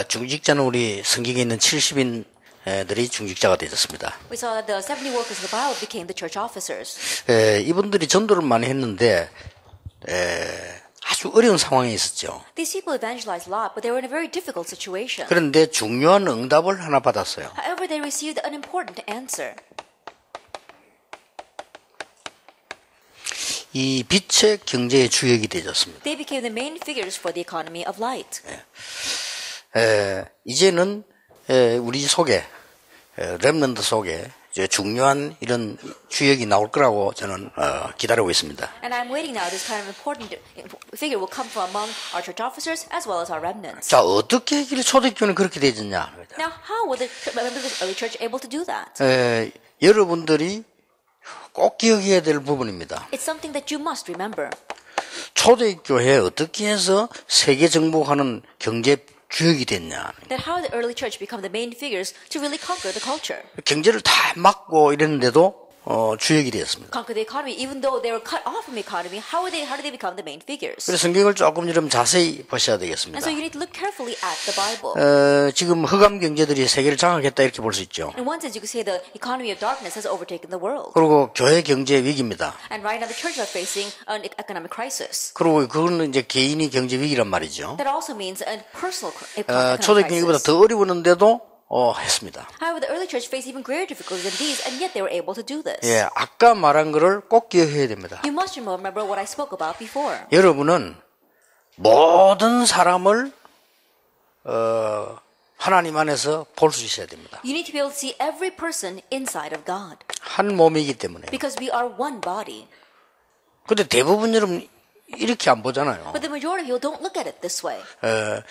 중직자는 우리 성경에 있는 70인들이 중직자가 되었습니다. We saw that the 70 workers of the Bible became the church officers. 이분들이 전도를 많이 했는데 아주 어려운 상황에 있었죠. These people evangelized a lot, but they were in a very difficult situation. 그런데 중요한 응답을 하나 받았어요. However, they received an important answer. 이 빛의 경제의 주역이 되었습니다. They became the main figures for the economy of light. 이제는 우리 속에 렘넌트 속에 이제 중요한 이런 주역이 나올 거라고 저는 기다리고 있습니다. And I'm waiting now. This kind of important figure will come from among our church officers as well as our remnants. 자, 어떻게 이 초대교회는 그렇게 되었냐? Now, how were the members of the early church able to do that? 여러분들이 꼭 기억해야 될 부분입니다. It's something that you must remember. 초대교회 어떻게 해서 세계 정복하는 경제 주역이 됐냐? That how the early church become the main figures to really conquer the culture. 경제를 다 막고 이랬는데도 주역이 되었습니다. Conquer the economy, even though they were cut off from the economy. How did they become the main figures? 그래서 성경을 조금 좀 자세히 보셔야 되겠습니다. And so you need to look carefully at the Bible. 지금 흑암 경제들이 세계를 장악했다 이렇게 볼 수 있죠. In one sense, you could say the economy of darkness has overtaken the world. 그리고 교회 경제 위기입니다. And right now, the churches are facing an economic crisis. 그리고 그거는 이제 개인이 경제 위기란 말이죠. That also means a personal economic 초대교회보다 crisis. 더 어려웠는데도 했습니다. However, the early church faced even greater difficulties than these, and yet they were able to do this. 예, 아까 말한 거를 꼭 기억해야 됩니다. You must remember what I spoke about before. 여러분은 모든 사람을 하나님 안에서 볼 수 있어야 됩니다. You need to be able to see every person inside of God. 한 몸이기 때문에. Because we are one body. 근데 대부분 여러분 이렇게 안 보잖아요. But the majority of people don't look at it this way.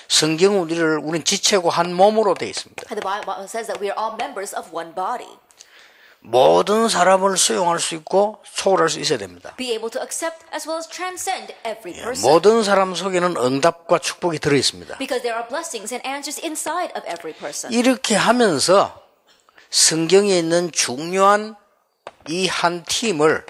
성경은 우리는 지체고 한 몸으로 되어 있습니다. The Bible says that we are all members of one body. 모든 사람을 수용할 수 있고 초월할 수 있어야 됩니다. Be able to accept as well as transcend every person. 모든 사람 속에는 응답과 축복이 들어 있습니다. Because there are blessings and answers inside of every person. 이렇게 하면서 성경에 있는 중요한 이 한 팀을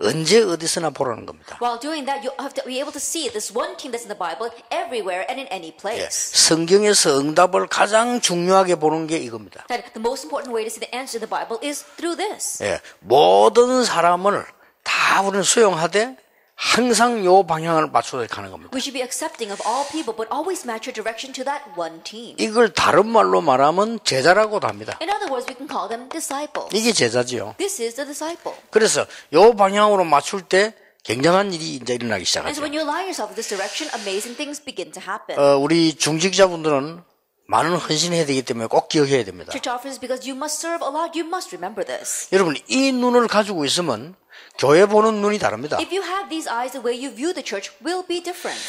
언제 어디서나 보라는 겁니다. While doing that, you have to be able to see this one team that's in the Bible everywhere and in any place. 성경에서 응답을 가장 중요하게 보는 게 이겁니다. That the most important way to see the answer in the Bible is through this. 모든 사람을 다 우리는 수용하되 항상 요 방향을 맞춰서 가는 겁니다. We should be accepting of all people, but always match your direction to that one team. 이걸 다른 말로 말하면 제자라고도 합니다. In other words, we can call them disciples. 이게 제자지요. This is the disciple. 그래서 요 방향으로 맞출 때 굉장한 일이 이제 일어나기 And so 시작하죠. when you align yourself with this direction, amazing things begin to happen. 우리 중직자분들은 많은 헌신해야 되기 때문에 꼭 기억해야 됩니다. Church officers, because you must serve a lot, you must remember this. 여러분 이 눈을 가지고 있으면 교회 보는 눈이 다릅니다. If you have these eyes, the way you view the church will be different.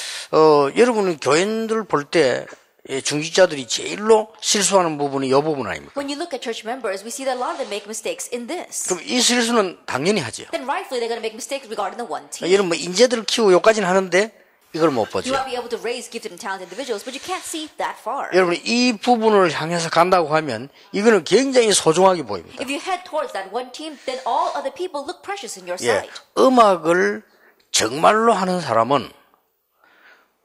여러분은 교인들 볼 때 중직자들이 제일로 실수하는 부분이 이 부분 아닙니까? When you look at church members, we see that a lot of them make mistakes in this. 그럼 이 실수는 당연히 하죠. Then rightfully they're going to make mistakes regarding the one team. 여러분 뭐 인재들을 키우고 여기까지는 하는데 이걸 못 보죠. You might be able to raise gifted and talented individuals, but you can't see that far. 여러분 이 부분을 향해서 간다고 하면 이거는 굉장히 소중하게 보입니다. If you head towards that one team, then all other people look precious in your sight. 음악을 정말로 하는 사람은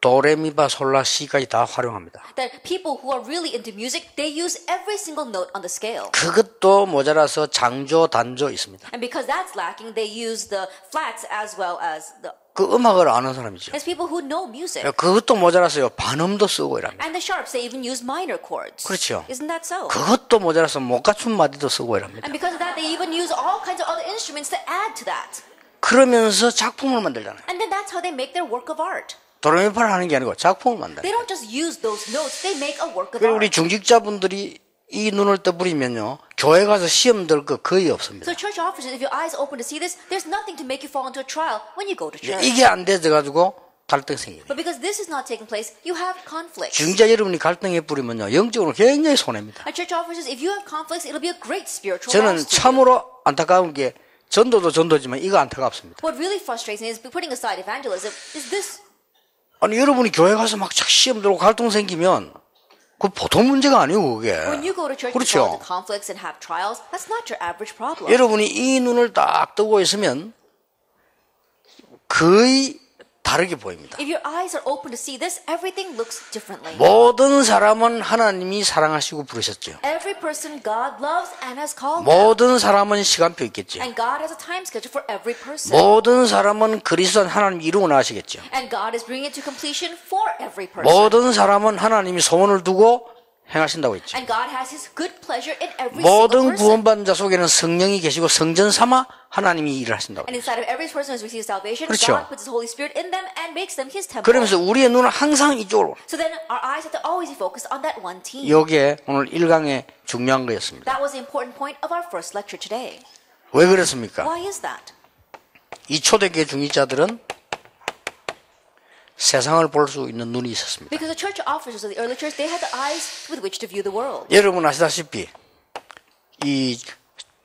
도레미파솔라시까지 다 활용합니다. That people who are really into music, they use every single note on the scale. 그것도 모자라서 장조, 단조 있습니다. And because that's lacking, they use the flats as well as the. 그 음악을 아는 사람이죠. There's people who know music. 그것도 모자라서요. 반음도 쓰고 이랍니다. And the sharps, they even use minor chords. 그렇죠. Isn't that so? 그것도 모자라서 못 갖춘 마디도 쓰고 이랍니다. And because of that, they even use all kinds of other instruments to add to that. 그러면서 작품을 만들잖아요. And then that's how they make their work of art. 도레미파를 하는 게 아니고 작품을 만들어요. They don't just use those notes, they make a work of 그리고 우리 art. 중직자분들이 이 눈을 떠버리면요. 교회 가서 시험 들 거 거의 없습니다. So church officers, if your eyes open to see this, there's nothing to make you fall into a trial when you go to church. 이게 안 돼가지고 갈등 생겨요. But because this is not taking place, you have conflicts. 중직자 여러분이 갈등해 뿌리면요. 영적으로 굉장히 손해입니다. And church officers, if you have conflicts, it'll be a great spiritual 저는 loss to you. 참으로 안타까운 게 전도도 전도지만 이거 안타깝습니다. What really frustrates me is putting aside evangelism is this. 아니 여러분이 교회 가서 막 시험 들고 갈등 생기면 그 보통 문제가 아니고 그게. When you go to church, you 그렇죠. fall into conflicts and have trials. That's not your average problem. 여러분이 이 눈을 딱 뜨고 있으면 거의 다르게 보입니다. If your eyes are open to see this, everything looks differently. 모든 사람은 하나님이 사랑하시고 부르셨죠. Every person God loves and has called them. 모든 사람은 시간표 있겠죠. And God has a time schedule for every person. 모든 사람은 그리스도 하나님 이루고 나시겠죠. And God is bringing it to completion for every person. 모든 사람은 하나님이 소원을 두고 행하신다고 했죠. And God has His good pleasure in every single 모든 person. 구원받은 자 속에는 성령이 계시고 성전 삼아 하나님이 일을 하신다고. And inside of every person who has received salvation, 그렇죠. God puts His Holy Spirit in them and makes them His temple. 그러면서 우리의 눈은 항상 이쪽으로. So then our eyes have to always be focused on that one team. 이게 오늘 1강의 중요한 거였습니다. That was the important point of our first lecture today. 왜 그렇습니까? Why is that? 이 초대교회 중직자들은 세상을 볼 수 있는 눈이 있었습니다. Because the church officers of the early church, they had the eyes with which to view the world. 여러분 아시다시피 이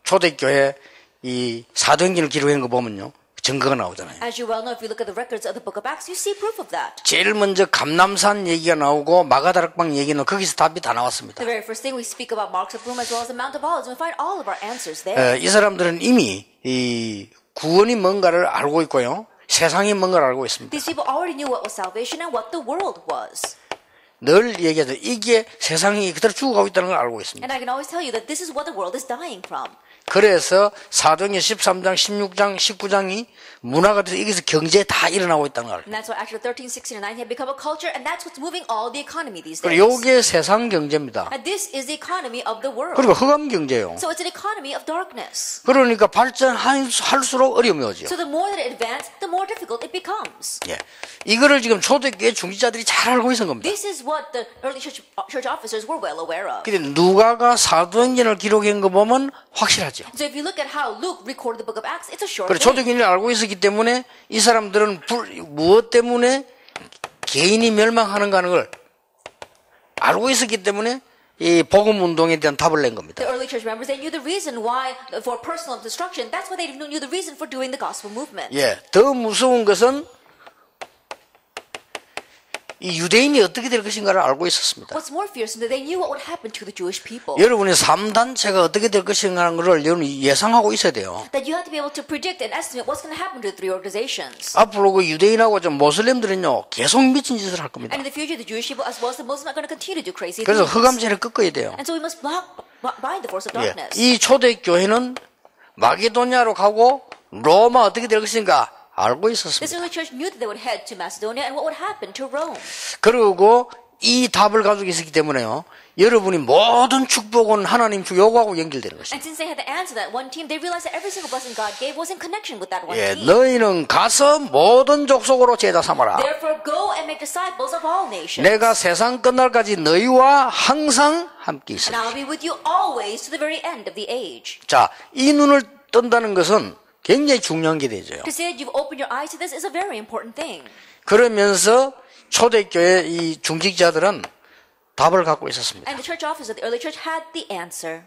초대교회 이 사도행전을 기록한 거 보면요. 증거가 나오잖아요. As you well know, if you look at the records of the book of Acts, you see proof of that. 제일 먼저 감람산 얘기가 나오고 마가다락방 얘기는 거기서 답이 다 나왔습니다. The very first thing we speak about Mark's of Bloom as well as the Mount of Olives, and we find all of our answers there. 이 사람들은 이미 이 구원이 뭔가를 알고 있고요. 세상이 뭔가를 알고 있습니다. These people already knew what was salvation and what the world was. 늘 얘기하죠. 이게 세상이 그대로 죽어가고 있다는 걸 알고 있습니다. And I can always tell you that this is what the world is dying from. 그래서 사도행전 13장, 16장, 19장이 문화가 돼서 여기서 경제에 다 일어나고 있다는 걸. And that's why actually 13, 16, and 19 have become a culture, and that's what's moving all the economy these days. 그리고 이게 세상 경제입니다. And this is the economy of the world. 그리고 흑암 경제예요. So it's an economy of darkness. 그러니까 발전할수록 어려움이 오죠. So the more that it advances, the more difficult it becomes. 예, 이거를 지금 초대교회 중직자들이 잘 알고 있는 겁니다. This is what the early church officers were well aware of. 근데 누가가 사도행전을 기록한 거 보면 확실하죠. So if you look at how Luke recorded the book of Acts, it's a short 그래 thing. 초대교회를 알고 있었기 때문에 이 사람들은 무엇 때문에 개인이 멸망하는가 하는 걸 알고 있었기 때문에 이 복음 운동에 대한 답을 낸 겁니다. The early church members, they knew the reason why for personal destruction. That's why they knew the reason for doing the gospel movement. 예, 더 무서운 것은 이 유대인이 어떻게 될 것인가를 알고 있었습니다. What's more fearsome, that they knew what would happen to the Jewish people. 여러분의 3단체가 어떻게 될 것인가 하는 것을 여러분이 예상하고 있어야 돼요. That you have to be able to predict and estimate what's going to happen to the three organizations. 앞으로 그 유대인하고 좀 모슬렘들은요 계속 미친 짓을 할 겁니다. And in the future, the Jewish people as well as the Muslims are going to continue to do crazy 그래서 things. 흑암세를 꺾어야 돼요. And so we must bind the force of 예, darkness. 이 초대교회는 마게도냐로 가고 로마 어떻게 될 것인가 알고 This 있었습니다. early church knew that they would head to Macedonia and what would happen to Rome. 그리고 이 답을 가지고 있었기 때문에요. 여러분이 모든 축복은 하나님 요구하고 연결되는 것입니다. And since they had the answer to that one team, they realized that every single blessing God gave was in connection with that one 예, team. 너희는 가서 모든 족속으로 제자 삼아라. Therefore, go and make disciples of all nations. 내가 세상 끝날까지 너희와 항상 함께 있으리. And I'll be with you always to the very end of the age. 자, 이 눈을 뜬다는 것은 굉장히 중요한 게 되죠. To say that you've opened your eyes to this is a very important thing. 그러면서 초대교회 이 중직자들은 답을 갖고 있었습니다. And the church officers of the early church had the answer.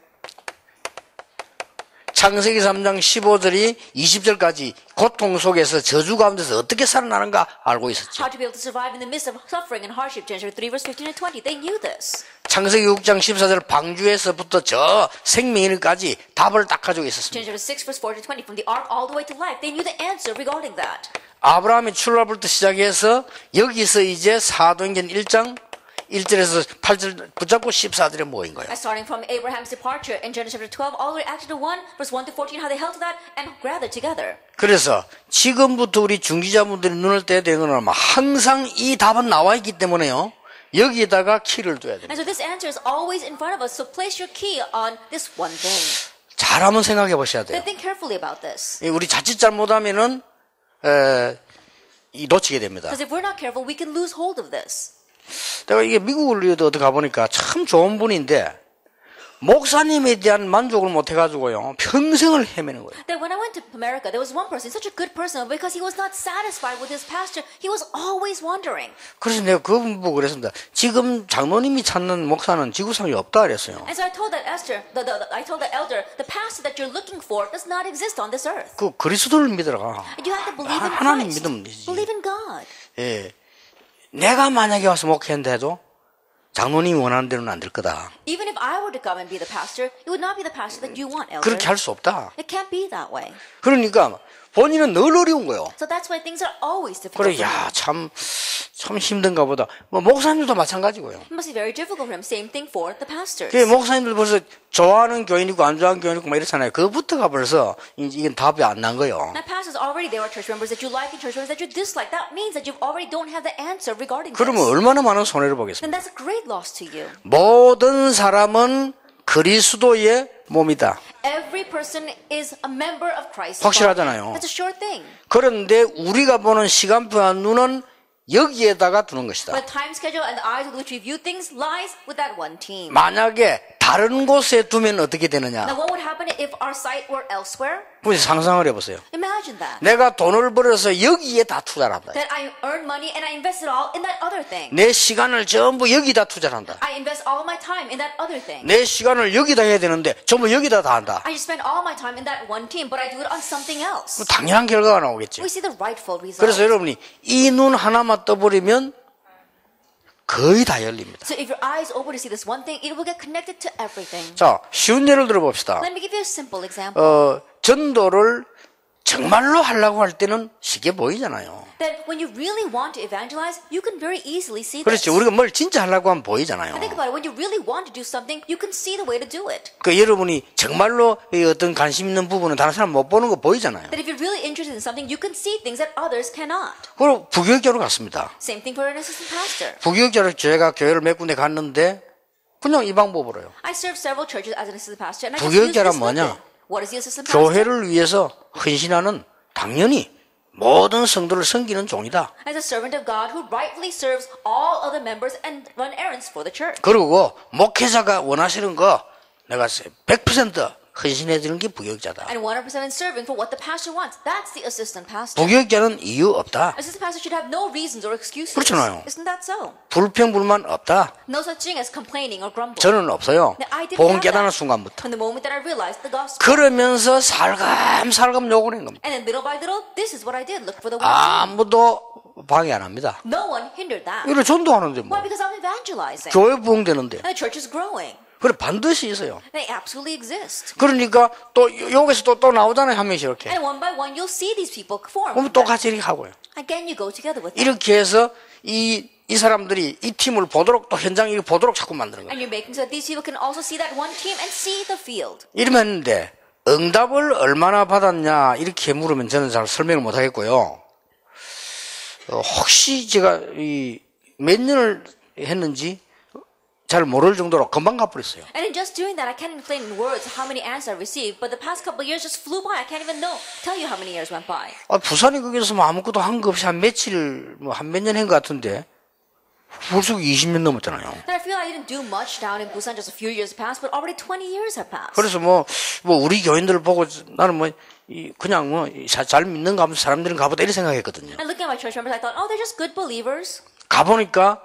창세기 3장 15절이 20절까지 고통 속에서 저주 가운데서 어떻게 살아나는가 알고 있었죠. How to be able to survive in the midst of suffering and hardship. Genesis 3 verse 15 and 20. They knew this. 창세기 6장 14절 방주에서부터 저 생명일까지 답을 딱 가지고 있었습니다. Genesis 6 verse 14 to 20. From the ark all the way to life. They knew the answer regarding that. 아브라함의 출발부터 시작해서 여기서 이제 사도행전 1장 1절에서 8절 붙잡고 14절에 모인 거예요. Starting from Abraham's departure in Genesis chapter 12 all the way Acts chapter 1 verse 1 to 14, how they held to that and gathered together. 그래서 지금부터 우리 중지자분들이 눈을 떼야 되는 건 아마 항상 이 답은 나와 있기 때문에요. 여기에다가 키를 둬야 됩니다. And so this answer is always in front of us. So place your key on this one thing. 잘 한번 생각해 보셔야 돼요. Then think carefully about this. 우리 자칫 잘못하면은 놓치게 됩니다. Because if we're not careful, we can lose hold of this. 내가 이게 미국을 어디 가보니까 참 좋은 분인데 목사님에 대한 만족을 못 해가지고요 평생을 헤매는 거예요. That when I went to America, there was one person, such a good person, because he was not satisfied with his pastor, he was always wondering. 그래서 내가 그분 보고 그랬습니다. 지금 장로님이 찾는 목사는 지구상에 없다 그랬어요. And so I told that I told that elder, the pastor that you're looking for does not exist on this earth. 그 그리스도를 믿으라가. You have to believe in 하나님 Christ. 믿으면 되지. Believe in God. 예, 내가 만약에 와서 목회한다 해도 장로님이 원하는 대로는 안 될 거다. Even if I were to come and be the pastor, it would not be the pastor that you want, elder. 그렇게 할 수 없다. It can't be that way. 그러니까 본인은 늘 어려운 거예요. So that's why things are always difficult. 그래, for him. 야, 참 힘든가 보다. 뭐, 목사님들도 마찬가지고요. It must be very difficult for him. Same thing for the pastors. 그 목사님들 벌써 좋아하는 교인 있고 안 좋아하는 교인 있고 막 이렇잖아요. 그거부터가 벌써 이건 답이 안 난 거예요. Now, pastors already there are church members that you like and church members that you dislike. That means that you already don't have the answer regarding 그러면 this. 얼마나 많은 손해를 Then 보겠습니까? that's a great loss to you. 모든 사람은 그리스도의 몸이다. Every person is a member of Christ. 확실하잖아요. That's a sure thing. 그런데 우리가 보는 시간표와 눈은 여기에다가 두는 것이다. But time schedule and the eyes with which we view things lies with that one team. 만약에 다른 곳에 두면 어떻게 되느냐? Now, what would happen if our sight were elsewhere? 혹시 상상을 해보세요. Imagine that. 내가 돈을 벌어서 여기에 다 투자를 한다. That I earn money and I invest it all in that other thing. 내 시간을 전부 여기다 투자를 한다. I invest all my time in that other thing. 내 시간을 여기다 해야 되는데 전부 여기다 다 한다. I just spend all my time in that one team, but I do it on something else. 당연한 결과가 나오겠지. We see the rightful result. 그래서 여러분이 이 눈 하나만 떠버리면 거의 다 열립니다. So if your eyes open to see this one thing, it will get connected to everything. 자, 쉬운 예를 들어봅시다. Let me give you a simple example. 전도를 정말로 하려고 할 때는 쉽게 보이잖아요. That when you really want to evangelize, you can very easily see this. 그렇지. 우리가 뭘 진짜 하려고 하면 보이잖아요. And think about it. When you really want to do something, you can see the way to do it. 그 여러분이 정말로 이 어떤 관심 있는 부분은 다른 사람 못 보는 거 보이잖아요. That if you're really interested in something, you can see things that others cannot. 그리고 부교육자로 갔습니다. Same thing for an assistant pastor. 부교육자로 제가 교회를 몇 군데 갔는데 그냥 이 방법으로요. I served several churches as an assistant pastor, and I just used 부교육자란 this 뭐냐? method. What is the assistant pastor? 교회를 위해서 헌신하는 당연히 모든 성도를 섬기는 종이다. As a servant of God who rightfully serves all other members and run errands for the church. 그리고 목회자가 원하시는 거 내가 100% 헌신해 주는 게 부교육자다. And 100% in serving for what the pastor wants. That's the assistant pastor. 부교육자는 이유 없다. Assistant pastor should have no reasons or excuses. 그렇잖아요. Isn't that so? 불평불만 없다. No such thing as complaining or grumbling. 저는 없어요. I didn't 복음 have 깨닫는 that 순간부터. from the moment that I realized the gospel. 그러면서 살감살감 욕을 한 겁니다. And then little by little, this is what I did. Look for the one team. 아무도 방해 안 합니다. No one hindered that. 이래 전도하는데 뭐. Why? Because I'm evangelizing. 교회 부흥되는데. And the church is growing. 그래 반드시 있어요. They absolutely exist. 그러니까 또 여기서 또 나오잖아요. 한 명씩 이렇게. And one by one, you'll see these people form. 그럼 똑같이 이렇게 하고요. Again, you go together with them. 이렇게 해서 이 사람들이 이 팀을 보도록 또 현장 을 보도록 자꾸 만드는 거예요. And you're making so that these people can also see that one team and see the field. 이러면 했는데 응답을 얼마나 받았냐 이렇게 물으면 저는 잘 설명을 못 하겠고요. 혹시 제가 몇 년을 했는지 잘 모를 정도로 금방 가버렸어요. And in just doing that, I can't explain in words how many answers I received. But the past couple of years just flew by. I can't even tell you how many years went by. 부산에 거기서 뭐 아무것도 한 거 없이 한 며칠 한 몇 년 한 것 같은데 벌써 20년 넘었잖아요. And I feel I didn't do much down in Busan. Just a few years passed, but already 20 years have passed. 그래서 뭐 우리 교인들 보고 나는 그냥 잘 믿는가 하면서 사람들은 가보다 이렇게 생각했거든요. And looking at my church members, I thought, oh, they're just good believers. 가보니까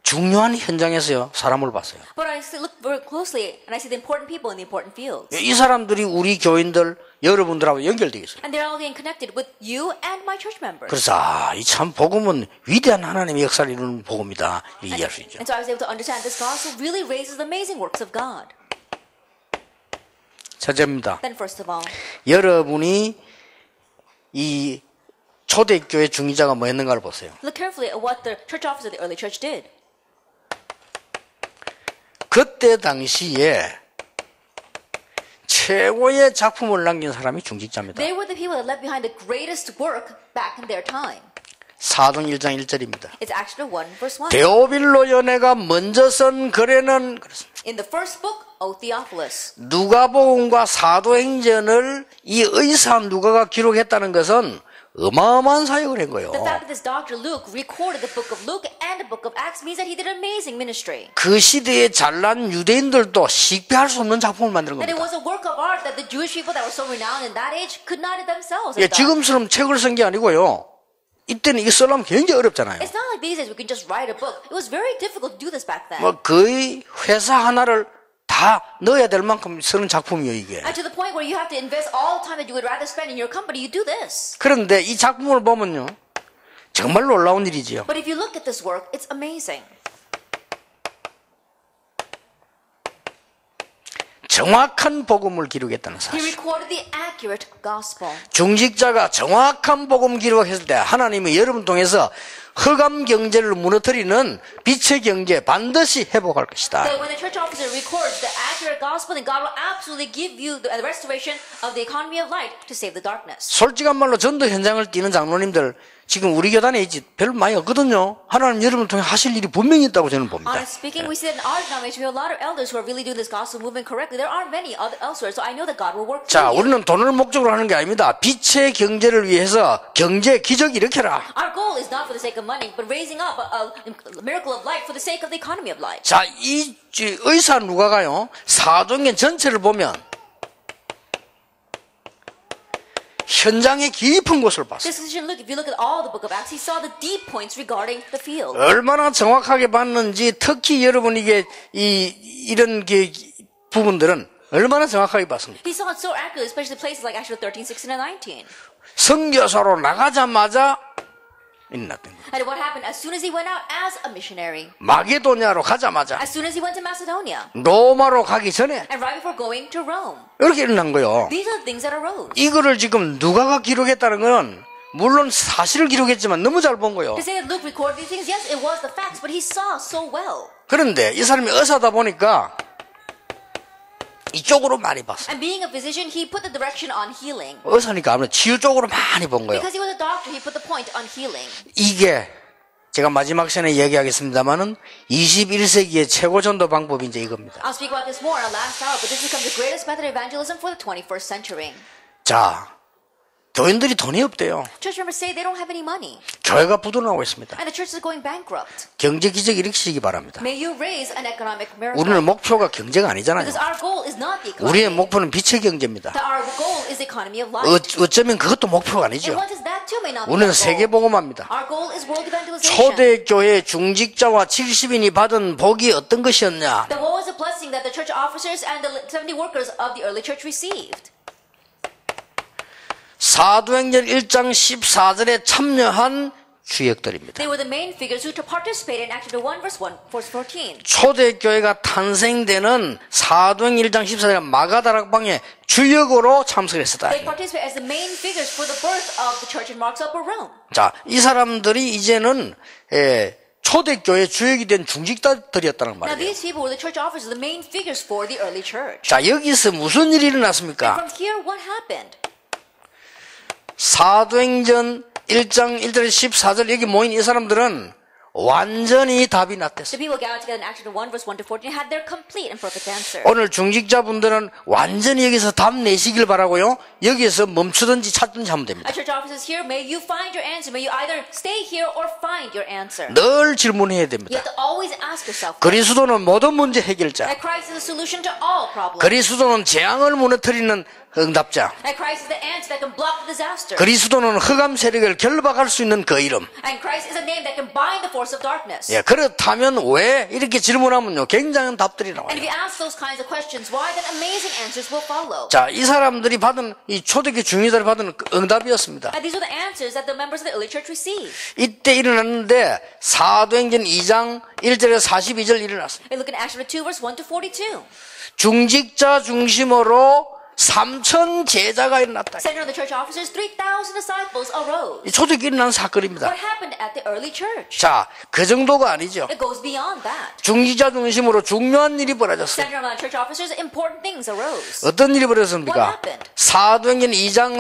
중요한 현장에서요 사람을 봤어요. But I look very closely, and I see the important people in the important fields. 이 사람들이 우리 교인들 여러분들하고 연결되어 있어요. And they're all getting connected with you and my church members. 그래서 이 참 복음은 위대한 하나님의 역사를 이루는 복음이다 이해할 수 있죠. And so I was able to understand this gospel really raises the amazing works of God. 첫째입니다. Then first of all, 여러분이 이 초대교회 중리자가 뭐였는가를 보세요. look carefully at what the church officers of the early church did. 그때 당시에 최고의 작품을 남긴 사람이 중직자입니다. They were the people that left behind the greatest work back in their time. 사도행 1장 1절입니다. It's Acts 1, verse 1. 데오빌로 연회가 먼저 쓴 글에는 그렇습니다. In the first book, O Theophilus. 누가복음과 사도행전을 이 의사 누가가 기록했다는 것은 어마어마한 사역을 한 거예요. The fact that this Dr. Luke recorded the book of Luke and the book of Acts means that he did an amazing ministry. 그 시대에 잘난 유대인들도 식배할 수 없는 작품을 만드는 That it 겁니다. was a work of art that the Jewish people that were so renowned in that age could not themselves 예, have done. 지금처럼 책을 쓴 게 아니고요. 이때는 이거 쓰려면 굉장히 어렵잖아요. It's not like these days we can just write a book. It was very difficult to do this back then. 뭐 거의 회사 하나를 다 넣어야 될 만큼 쓰는 작품이에요 이게. And to the point where you have to invest all the time that you would rather spend in your company, you do this. 그런데 이 작품을 보면요. 정말 놀라운 일이지요. But if you look at this work, it's amazing. 정확한 복음을 기록했다는 He 사실. recorded the accurate gospel. 중직자가 정확한 복음 기록했을 때 하나님이 여러분 통해서 흑암 경제를 무너뜨리는 빛의 경제 반드시 회복할 것이다. So when the church officer records the accurate gospel, then God will absolutely give you the restoration of the economy of light to save the darkness. 솔직한 말로 전도 현장을 뛰는 장로님들 지금 우리 교단에 있지 별로 많이 없거든요. 하나님 여러분 통해 하실 일이 분명히 있다고 저는 봅니다. Honestly speaking, we see that in our denomination we have a lot of elders who are really doing this gospel movement correctly. There are many other elsewhere, so I know that God will work 자, through you. 우리는 돈을 목적으로 하는 게 아닙니다. 빛의 경제를 위해서 경제 기적 일으켜라. Our goal is not for the sake of money, but raising up a miracle of light for the sake of the economy of light. 자, 이 의사 누가가요 사도행전 전체를 보면 현장의 깊은 곳을 봤어요. This physician, look, if you look at all the book of Acts, he saw the deep points regarding the field. 얼마나 정확하게 봤는지 특히 여러분 이게 이런 게 부분들은 얼마나 정확하게 봤습니까? He saw it so accurately, especially places like Acts 13, 16, and 19. 선교사로 나가자마자 일어났던 거예요. And what happened as soon as he went out as a missionary, 마게도냐로 가자마자 as soon as he went to Macedonia, 로마로 가기 전에 and right before going to Rome. 이렇게 일어난 거예요. These are the things that arose. 이거를 지금 누가가 기록했다는 건 물론 사실을 기록했지만 너무 잘 본 거예요. To say that Luke recorded these things, yes, it was the facts, but he saw so well. 그런데 이 사람이 의사다 보니까 이쪽으로 많이 봤어요. And being a physician, he put the direction on healing. 의사니까 아무래도 치유 쪽으로 많이 본 거예요. Because he was a doctor, he put the point on healing. 이게 제가 마지막 시간에 얘기하겠습니다만은 21세기의 최고 전도 방법이 이제 이겁니다. I'll speak about this more in our last hour, but this becomes the greatest method of evangelism for the 21st century. 자, 교인들이 돈이 없대요. Church members say they don't have any money, 교회가 부도나고 있습니다. and the church is going bankrupt. 경제 기적 일으키시기 바랍니다. May you raise an economic miracle. 우리는 목표가 경제가 아니잖아요. Because our goal is not the 우리의 economy. 목표는 빛의 경제입니다. Our goal is the economy of light. 어쩌면 그것도 목표가 아니죠. And what is that too may not be 우리는 our 세계 goal. 복음합니다. Our goal is world evangelization. 초대교회 중직자와 70인이 받은 복이 어떤 것이었냐? Then what was the blessing that the church officers and the 70 workers of the early church received? 사도행전 1장 14절에 참여한 주역들입니다. They were the main figures who participated in Acts 1 verse 14. 초대교회가 탄생되는 사도행전 1장 14절에 마가다락방에 주역으로 참석했었다. They participated as the main figures for the birth of the church in Mark's Upper Rome. 자, 이 사람들이 이제는 초대교회 주역이 된 중직자들이었다는 Now 말이에요. these people were the church officers, the main figures for the early church. 자, 여기서 무슨 일이 일어났습니까? From here, what happened? 사도행전 1장 1절 14절 여기 모인 이 사람들은 완전히 답이 났댔어요. The people gathered together in Acts 1 verse 1 to 14 had their complete and perfect answer. 오늘 중직자분들은 완전히 여기서 답 내시길 바라고요. 여기에서 멈추든지 찾든지 하면 됩니다. Church officers here, may you find your answer. May you either stay here or find your answer. 늘 질문해야 You 됩니다. have to always ask yourself. 그리스도는 모든 문제 해결자. That Christ is the solution to all problems. 그리스도는 재앙을 무너뜨리는 응답자. And Christ is the answer that can block the disaster. 그리스도는 흑암 세력을 결박할 수 있는 그 이름. And Christ is a name that can bind the force of darkness. 예, 그렇다면 왜 이렇게 질문하면요 굉장한 답들이 And if 나와요. you ask those kinds of questions, why then amazing answers will follow. 자, 이 사람들이 받은 이 초대교회 중위들이 받은 응답이었습니다. And these are the answers that the members of the early church received. 이때 일어났는데 사도행전 2장 1절에서 42절 일어났어요. And look at Acts 2 verse 1 to 42. 중직자 중심으로 3,000 제자가 일어났다. Centered on the church officers, 3,000 disciples arose. 이 초대교회 일어난 사건입니다. What happened at the early church? 자, 그 정도가 아니죠. It goes beyond that. 중직자 중심으로 중요한 일이 벌어졌어요. Centered on church officers, important things arose. 어떤 일이 What 벌어졌습니까? happened? 사도행전 2장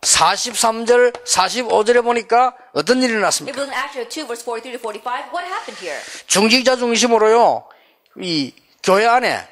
43절, 45절에 보니까 어떤 일이 If 일어났습니까? we look at Acts 2 verse 43 to 45, what happened here? 중직자 중심으로요, 이 교회 안에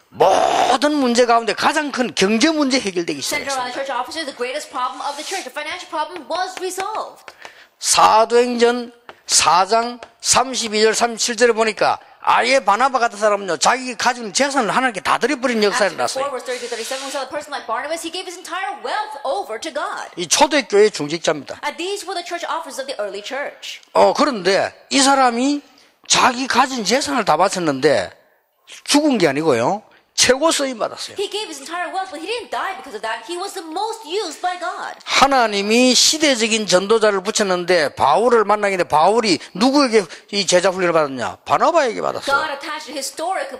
모든 문제 가운데 가장 큰 경제 문제 해결되기 Centered on 시작했습니다. the church officers, the greatest problem of the church, the financial problem, was resolved. 사도행전 4장 32절 37절에 보니까 아예 바나바 같은 사람은요 자기 가진 재산을 하나님께 다 드려버린 역사를 Acts 4 났어요. verse 30 to 37, we saw a person like Barnabas, he gave his entire wealth over to God. 이 초대교회 중직자입니다. And these were the church officers of the early church. 그런데 이 사람이 자기 가진 재산을 다 바쳤는데 죽은 게 아니고요 최고 쓰임 받았어요. He gave his entire wealth, but he didn't die because of that. He was the most used by God. 하나님이 시대적인 전도자를 붙였는데 바울을 만나게 돼 바울이 누구에게 이 제자 훈련을 받았냐? 바나바에게 받았어요. God attached a historic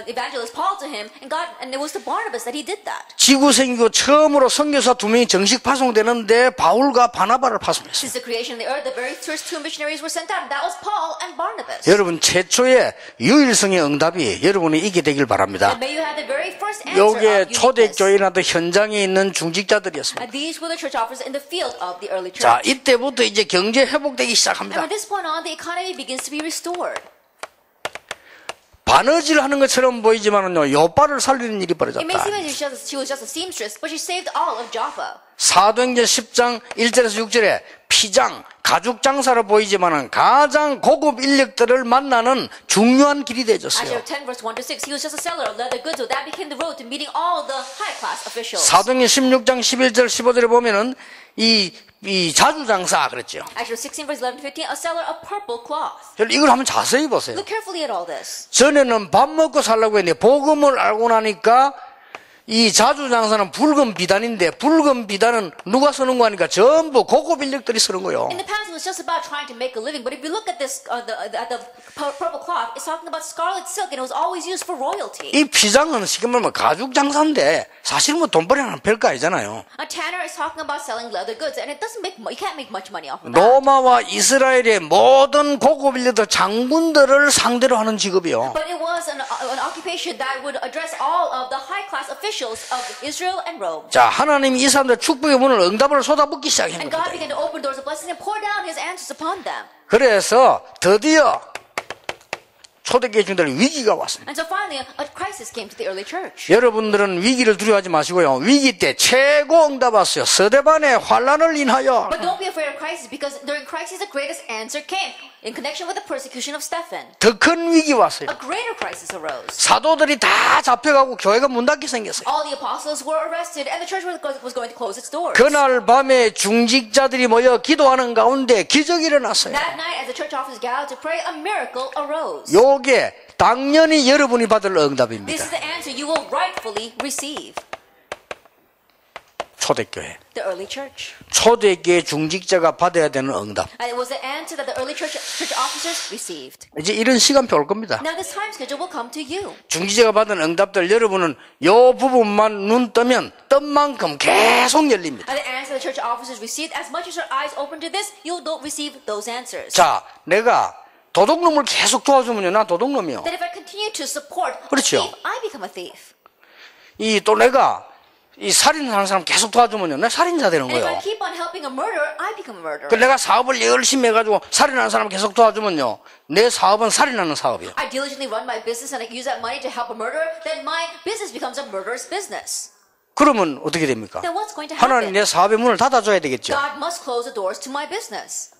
evangelist Paul to him, and it was to Barnabas that he did that. 지구 생기고 처음으로 선교사 2명이 정식 파송되는데 바울과 바나바를 파송했어요. Since the creation of the earth, the very first two missionaries were sent out, and that was Paul and Barnabas. 여러분 최초의 유일성의 응답이 여러분이 이게 되길 바랍니다. And may you have the very first answer 요게 of uniqueness. 초대교회나 현장에 있는 중직자들이었습니다. And these were the church officers in the field of the early church. 자, 이때부터 이제 경제 회복되기 And 시작합니다. from this point on, the economy begins to be restored. 바느질 하는 것처럼 보이지만은요, 요바를 살리는 일이 It may 벌어졌다. seem as if she was just a seamstress, but she saved all of Joppa. 사도행전 10장 1절에서 6절에 피장, 가죽 장사로 보이지만은 가장 고급 인력들을 만나는 중요한 길이 되어졌어요. Isaiah 10 verse 1 to 6, he was just a seller of leather goods, so that became the road to meeting all the high class officials. 사도행전 16장 11절 15절에 보면은 이 자주 장사 그랬죠. Actually, 16 verse 11 to 15, a seller of purple cloth. 이걸 한번 자세히 보세요. Look carefully at all this. 전에는 밥 먹고 살려고 했는데 복음을 알고 나니까 이 자주 장사는 붉은 비단인데 붉은 비단은 누가 쓰는 거 하니까 전부 고급 인력들이 쓰는 거예요. In the past, it was just about trying to make a living. But if you look at this, at the purple cloth, it's talking about scarlet silk, and it was always used for royalty. 이 피장은 지금 뭐 가죽 장사인데 사실 뭐 돈벌이는 별거 아니잖아요. A tanner is talking about selling leather goods, and it doesn't make you can't make much money off of that. 로마와 이스라엘의 모든 고급 인력들 장군들을 상대로 하는 직업이요. But it was an occupation that would address all of the high class officials of Israel and Rome. 자, 하나님이 이 사람들 축복의 문을 응답을 쏟아붓기 시작한 And God 겁니다. began to open doors of blessing and pour down His answers upon them. 그래서 드디어 초대교회 중들은 위기가 왔습니다. And so finally, a crisis came to the early church. 여러분들은 위기를 두려워하지 마시고요. 위기 때 최고 응답 왔어요. 서대반의 환란을 인하여. But don't be afraid of crisis, because during crisis, the greatest answer came in connection with the persecution of Stephen. 더 큰 위기 왔어요. A greater crisis arose. 사도들이 다 잡혀가고 교회가 문 닫게 생겼어요. All the apostles were arrested, and the church was going to close its doors. 그날 밤에 중직자들이 모여 기도하는 가운데 기적이 일어났어요. That night, as the church officers gathered to pray, a miracle arose. 요게 당연히 여러분이 받을 응답입니다. This is the answer you will rightfully receive. 초대교회. The early church. 초대교회 중직자가 받아야 되는 응답. And it was the answer that the early church officers received. 이제 이런 시간표 올 겁니다. Now this time schedule will come to you. 중직자가 받은 응답들 여러분은 요 부분만 눈 뜨면 뜬 만큼 계속 열립니다. And the answer the church officers received, as much as your eyes open to this, you'll receive those answers. 자, 내가 도둑놈을 계속 도와주면요, 나 도둑놈이요. That if I continue to support a 그렇죠. thief, I become a thief. 이 또 내가 이 살인하는 사람 계속 도와주면요, 나 살인자 되는 And if I 거예요. keep on helping a murderer, I become a murderer. 그 내가 사업을 열심히 해가지고 살인하는 사람 계속 도와주면요, 내 사업은 살인하는 사업이에요. I diligently run my business and I use that money to help a murderer, then my business becomes a murderer's business. 그러면 어떻게 됩니까? Then what's going to 하나님 happen? 내 사업의 문을 닫아줘야 되겠죠. God must close the doors to my business.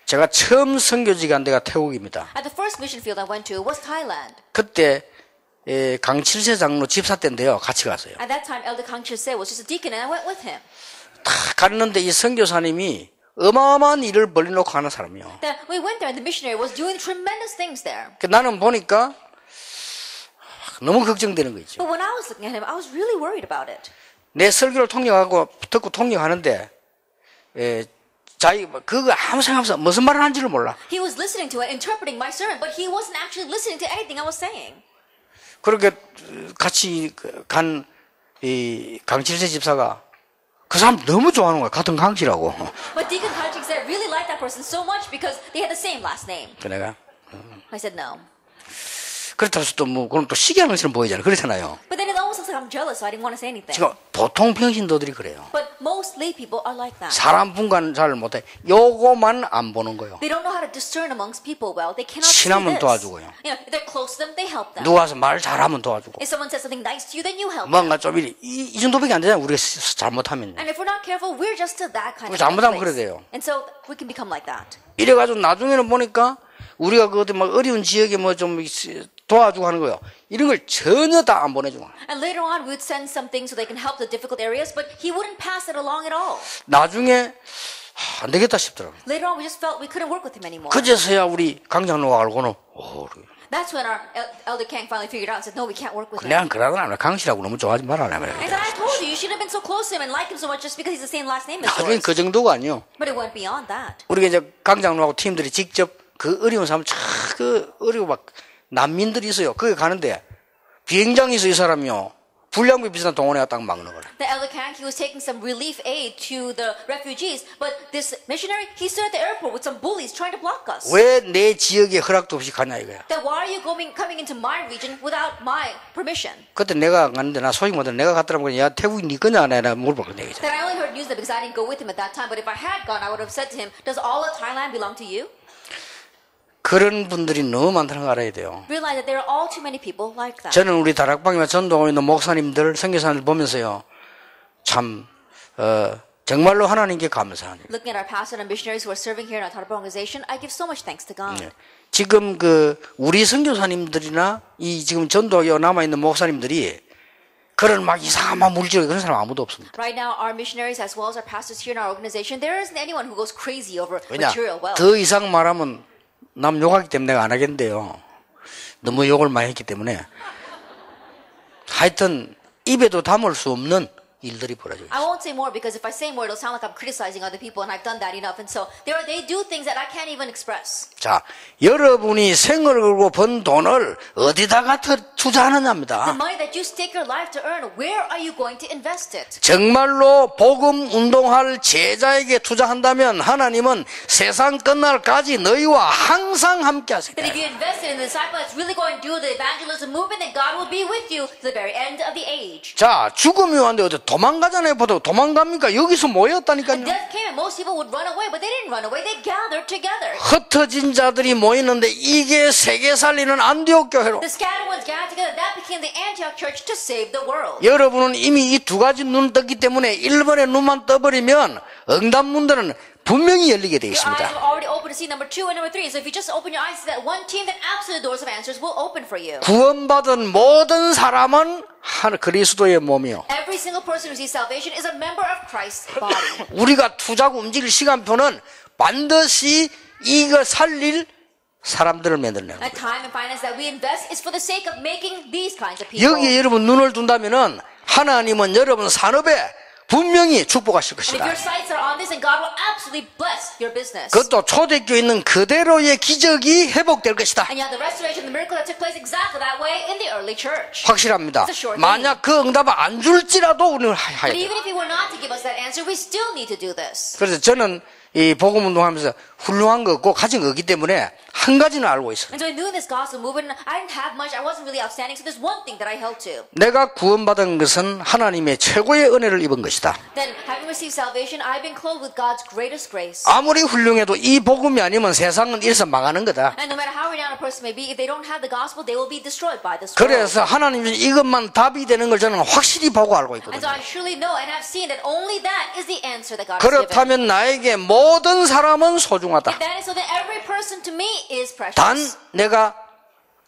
제가 처음 선교지 간 데가 태국입니다. At the first mission field I went to was Thailand. 그때 강칠세 장로 집사 때인데요, 같이 갔어요. At that time, Elder Kang Chil-se was just a deacon, and I went with him. 다 갔는데 이 선교사님이 어마어마한 일을 벌려놓고 하는 사람이요. Then we went there, and the missionary was doing tremendous things there. 나는 보니까 너무 걱정되는 거 있죠. But when I was looking at him, I was really worried about it. 내 설교를 듣고 통역하는데 자기 그거 아무 생각 없어. 무슨 말을 하는지를 몰라. He was listening to it, interpreting my sermon, but he wasn't actually listening to anything I was saying. 그렇게 같이 간 이 강칠세 집사가 그 사람 너무 좋아하는 거야. 같은 강씨라고. But Deacon Kang Chil-se really liked that person so much because they had the same last name. 그 내가 I said no. 그렇다고 해서 또 뭐 그럼 또 시기하는 것처럼 보이잖아요. 그렇잖아요. But then it almost looks like I'm jealous, so I didn't want to say anything. 지금 보통 평신도들이 그래요. But most lay people are like that. 사람 분간 잘 못해. 요거만 안 보는 거예요. They don't know how to discern amongst people well. They cannot see 친하면 this. 도와주고요. You know, if they're close to them, they help them. 누가 와서 말 잘하면 도와주고. If someone says something nice to you, then you help them. 뭔가 좀 이 정도밖에 안 되잖아요. 우리가 잘못하면. And if we're not careful, we're just to that kind of 잘못하면 place. 그래 돼요. And so we can become like that. 이래가지고 나중에는 보니까 우리가 그 어디 막 어려운 지역에 뭐 좀 도와주고 하는 거예요. 이런 걸 전혀 다 안 보내주고. And later on, we would send something so they can help the difficult areas, but he wouldn't pass it along at all. 나중에 안 되겠다 싶더라고요. Later on, we just felt we couldn't work with him anymore. 그제서야 우리 강장로가 알고는 That's when our Elder Kang finally figured out and said, no, we can't work with him. 내가 그러던 않아. 강씨라고 너무 좋아하지 말아라. And he said, I told you, you shouldn't have been so close to him and like him so much just because he's the same last name as 나중에 yours. 그 정도가 아니요. But it went beyond that. 우리가 이제 강장로하고 팀들이 직접 그 어려운 사람 그 어려고 막 난민들이 있어요. 거기 가는데 비행장에서 이 사람이요. 불량배 비슷한 동원회가 딱 막는 거라. The Elder Kang, he was taking some relief aid to the refugees, but this missionary, he stood at the airport with some bullies trying to block us. 왜 내 지역에 허락도 없이 가냐 이거야. Then why are you coming into my region without my permission? 그때 내가 갔는데 나 소식 못해. 내가 갔더라면 야 태국이 네 거냐 내가 물어봤거든. Then I only heard news that because I didn't go with him at that time, but if I had gone, I would have said to him, does all of Thailand belong to you? 그런 분들이 너무 많다는 걸 알아야 돼요. Realize that there are all too many people like that. 저는 우리 다락방이나 전도하고 있는 목사님들, 선교사님들 보면서요. 참 정말로 하나님께 감사하네요. Looking at our pastors and missionaries who are serving here in our Tarpa organization, I give so much thanks to God. 지금 그 우리 선교사님들이나 이 지금 전도하고 남아 있는 목사님들이 그런 막 이상한 물질 그런 사람 아무도 없습니다. Right now, our missionaries as well as our pastors here in our organization, there isn't anyone who goes crazy over 왜냐? material wealth. 더 이상 말하면 남 욕하기 때문에 내가 안 하겠는데요. 너무 욕을 많이 했기 때문에 하여튼 입에도 담을 수 없는 일들이 벌어져요. I won't say more because if I say more, it'll sound like I'm criticizing other people, and I've done that enough. And so they do things that I can't even express. 자, 여러분이 생을 걸고 번 돈을 어디다가 The 투자하느냐입니다. money that you stake your life to earn, where are you going to invest it? 정말로 복음 운동할 제자에게 투자한다면 하나님은 세상 끝날까지 너희와 항상 함께 하시다. That if you invest it in the disciple that's really going to do the evangelism movement, then God will be with you to the very end of the age. 자, 죽음이 왔는데 어디 도망가잖아요. 보통 도망갑니까? 여기서 모였다니까요. Death came and most people would run away, but they didn't run away. They gathered together. 흩어진 자들이 모이는데 이게 세계 살리는 안디옥 교회로. The scattered ones gathered together. That became the Antioch church to save the world. 여러분은 이미 이 두 가지 눈을 떴기 때문에 1번에 눈만 떠버리면 응답문들은 분명히 열리게 되어 Your eyes 있습니다. are already open to see number 2 and number 3. So if you just open your eyes to that one team, then absolutely the doors of answers will open for you. 구원받은 모든 사람은 그리스도의 몸이요. Every single person who receives salvation is a member of Christ's body. 우리가 투자고 움직일 시간표는 반드시 이거 살릴 사람들을 만들어내는 The 거예요. time and finance that we invest is for the sake of making these kinds of people. 여기에 여러분 눈을 둔다면은 하나님은 여러분 산업에 분명히 축복하실 And if 것이다. your sights are on this, then God will absolutely bless your business. 그것도 초대교회 있는 그대로의 기적이 회복될 것이다. And you have the restoration, the miracle that took place exactly that way in the early church. 확실합니다. It's a sure thing. 만약 그 응답을 안 줄지라도 우리는 해야 But 돼요. even if He were not to give us that answer, we still need to do this. 그래서 저는 이 복음 운동하면서 훌륭한 거 없고 가진 거 없기 때문에 한 가지는 알고 있어요. And so in doing this gospel movement, I didn't have much. I wasn't really outstanding. So there's one thing that I held to. 내가 구원받은 것은 하나님의 최고의 은혜를 입은 것이다. Then, having received salvation, I've been clothed with God's greatest grace. 아무리 훌륭해도 이 복음이 아니면 세상은 일서 망하는 거다. And no matter how renowned a person may be, if they don't have the gospel, they will be destroyed by this world. 그래서 하나님이 이것만 답이 되는 걸 저는 확실히 보고 알고 And 있거든요. so I surely know and have seen that only that is the answer that God has given. 그렇다면 나에게 모든 사람은 소중하다. If that is so, then every person to me is precious. 단 내가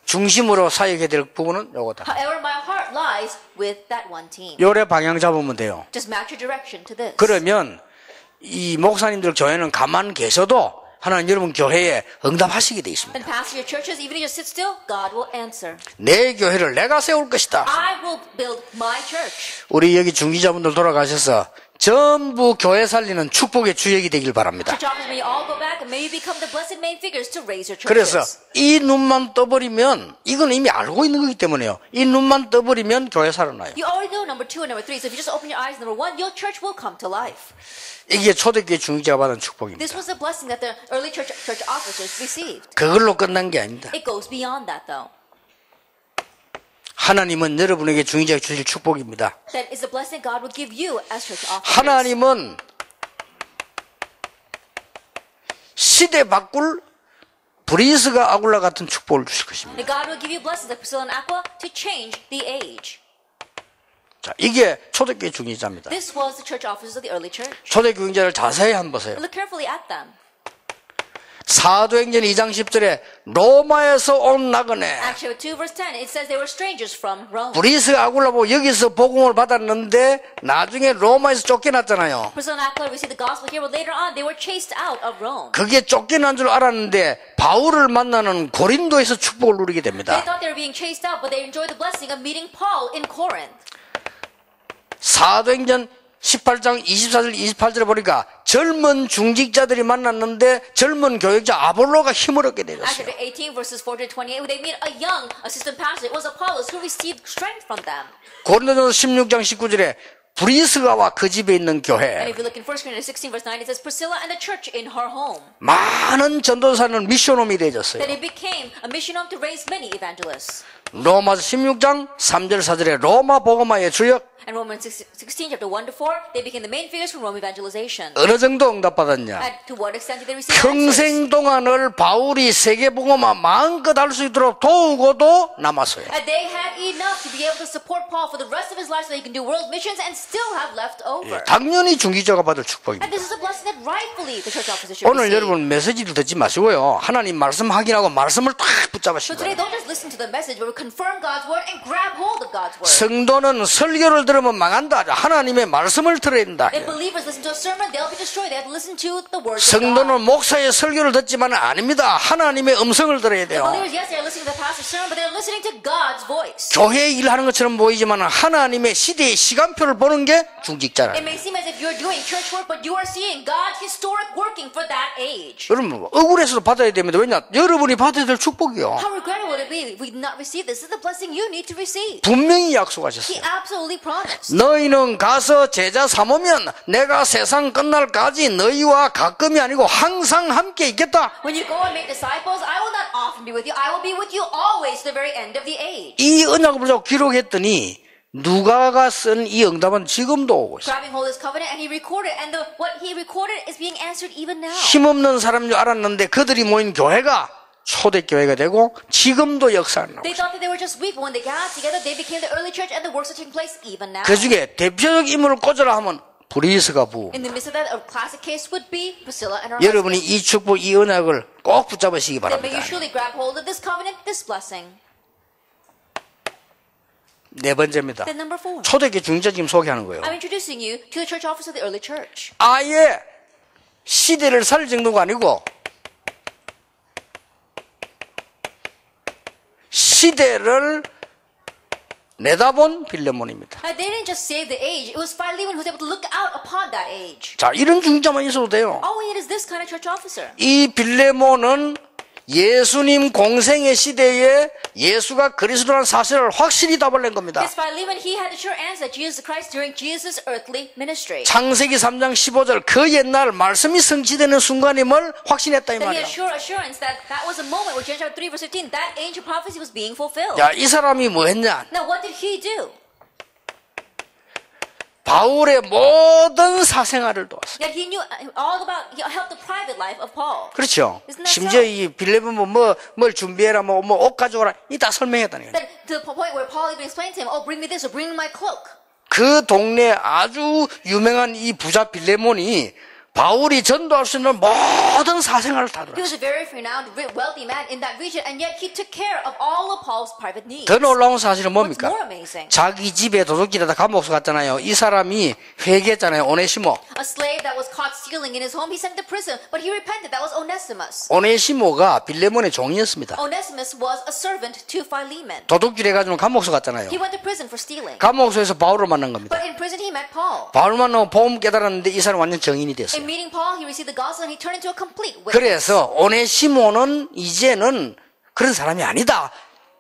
중심으로 사역해야 될 부분은 요거다. However, my heart lies with that one team. 요래 방향 잡으면 돼요. Just match your direction to this. 그러면 이 목사님들 교회는 가만 계셔도 하나님 여러분 교회에 응답하시게 돼 있습니다. Then pastor your churches, even if you sit still, God will answer. 내 교회를 내가 세울 것이다. I will build my church. 우리 여기 중기자분들 돌아가셔서 전부 교회 살리는 축복의 주역이 되길 바랍니다. Church officers, may you all go back and may you become the blessed main figures to raise your 그래서 churches. 이 눈만 떠버리면 이건 이미 알고 있는 거기 때문에요. 이 눈만 떠버리면 교회 살아나요. You already know number 2 and number 3. So if you just open your eyes, number 1, your church will come to life. 이게 초대교회 중기자가 받은 축복입니다. This was the blessing that the early church officers received. 그걸로 끝난 게 아닙니다. It goes beyond that, though. 하나님은 여러분에게 중기자가 주실 축복입니다. That is the blessing God will give you as church officers. 하나님은 시대 바꿀 브리스가 아굴라 같은 축복을 주실 것입니다. And God will give you blessings like Priscilla and Aquila to change the age. 자, 이게 초대교회 중기자입니다. This was the church officers of the early church. 초대교회 중기자를 자세히 한번 보세요. Look carefully at them. 사도행전 2장 10절에 로마에서 온 나그네 Acts chapter 2 verse 10, it says they were strangers from Rome. 브리스 아굴라보 여기서 복음을 받았는데 나중에 로마에서 쫓겨났잖아요. Priscilla and Aquila received the gospel here, but later on they were chased out of Rome. 그게 쫓겨난 줄 알았는데 바울을 만나는 고린도에서 축복을 누리게 They 됩니다. thought they were being chased out, but they enjoyed the blessing of meeting Paul in Corinth. 사도행전 18장 24절 28절에 보니까 젊은 중직자들이 만났는데 젊은 교역자 아볼로가 힘을 얻게 Acts 되었어요. chapter 18 verses 4 to 28, they meet a young assistant pastor. It was Apollos who received strength from them. 고린도전서 16장 19절에 브리스가와 그 집에 있는 And 교회 if you look in 1 Corinthians 16 verse 9, it says Priscilla and the church in her home. 많은 전도사는 미션홈이 되어졌어요. That it became a mission home to raise many evangelists. 로마서 16장 3절 4절에 로마 복음화의 주역 And Romans 16 chapter 1 to 4, they became the main figures for Rome evangelization. 어느 정도 응답받았냐? And to what extent did they receive answers? 평생 동안을 바울이 세계복음화 마음껏 할 수 있도록 도우고도 남았어요. And they had enough to be able to support Paul for the rest of his life so he can do world missions and still have left over. 당연히 중기자가 받을 축복입니다. And this is a blessing that rightfully the church officers should 오늘 receive. 여러분 메시지를 듣지 마시고요. 하나님 말씀 확인하고 말씀을 탁 So 붙잡으시기 today, 바랍니다. don't just listen to the message, but confirm God's word and grab hold of God's word. 성도는 설교를 들으면 망한다. 하나님의 말씀을 들어야 된다. If believers listen to a sermon, they'll be destroyed. They have to listen to the words of 성도는 God. 목사의 설교를 듣지만 아닙니다. 하나님의 음성을 들어야 The 돼요. believers, yes, they're listening to the pastor's sermon, but they're listening to God's voice. 교회 일하는 것처럼 보이지만 하나님의 시대의 시간표를 보는 게 중직자라. It may seem as if you're doing church work, but you are seeing God's historic working for that age. 여러분 억울해서도 받아야 됩니다. 왜냐? 여러분이 받아야 될 축복이요. How regrettable would it be if we did not receive this? This is the blessing you need to receive. 분명히 He 약속하셨어요. absolutely promised. 너희는 가서 제자 삼으면 내가 세상 끝날까지 너희와 가끔이 아니고 항상 함께 있겠다. When you go and make disciples, I will not often be with you. I will be with you always to the very end of the age. 이 언약을 보자고 기록했더니 누가가 쓴 이 응답은 지금도 오고 있어요. Grabbing hold of this covenant, and he recorded, and what he recorded is being answered even now. 힘없는 사람인 줄 알았는데 그들이 모인 교회가 초대교회가 되고 지금도 역사를 나고 They thought that they were just weak, but when they got together, they became the early church, and the works are taking place even now. 그 중에 대표적 인물을 꽂으라 하면 브리스가 부. In the midst of that, a classic case would be Priscilla and her 여러분이 husband. 이 축복, 이 언약을 꼭 붙잡으시기 Then may you 바랍니다. surely grab hold of this covenant, this blessing. 네 번째입니다. Then number 4. 초대교회 중재 지금 소개하는 거예요. I'm introducing you to the church office of the early church. 아예 시대를 살릴 정도가 아니고 시대를 내다본 빌레몬입니다. They didn't just save the age. It was Philemon who was able to look out upon that age. 자, 이런 중자만 있어도 돼요. All we need is this kind of church officer. 이 빌레몬은 예수님 공생의 시대에 예수가 그리스도라는 사실을 확실히 답을 낸 겁니다. This Philemon, he had a sure answer that Jesus Christ during Jesus' earthly ministry. 창세기 3장 15절 그 옛날 말씀이 성취되는 순간임을 확신했다 이 That he 말이야. had sure assurance that that was a moment where Genesis 3 verse 15, that ancient prophecy was being fulfilled. 야, 이 사람이 뭐 했냐? Now what did he do? 바울의 모든 사생활을 도왔어요. That he knew all about, he helped the private life of Paul. 그렇죠. Isn't that 심지어 so? 이 빌레몬 뭘 준비해라, 뭐 옷 가져오라, 이 다 설명했다는 거예요. That to the point where Paul even explained to him, oh, bring me this or bring me my cloak. 그 동네 아주 유명한 이 부자 빌레몬이 바울이 전도할 수 있는 모든 사생활을 다 He 들었어요. was a very renowned, wealthy man in that region, and yet he took care of all of Paul's private needs. 더 놀라운 사실은 What's 뭡니까? more amazing? 자기 집에 도둑질하다 감옥서 갔잖아요. 이 사람이 회개했잖아요. 오네시모. A slave that was caught stealing in his home, he sent to prison, but he repented. That was Onesimus. 오네시모가 빌레몬의 종이었습니다. Onesimus was a servant to Philemon. 도둑질해가지고 감옥서 갔잖아요. He went to prison for stealing. 감옥소에서 바울을 만난 겁니다. But in prison, he met Paul. 바울 만나고 복음 깨달았는데 이 사람 완전 정인이 됐어요. In meeting Paul, he received the gospel and he turned into a complete witness. 그래서 오네시모는 이제는 그런 사람이 아니다.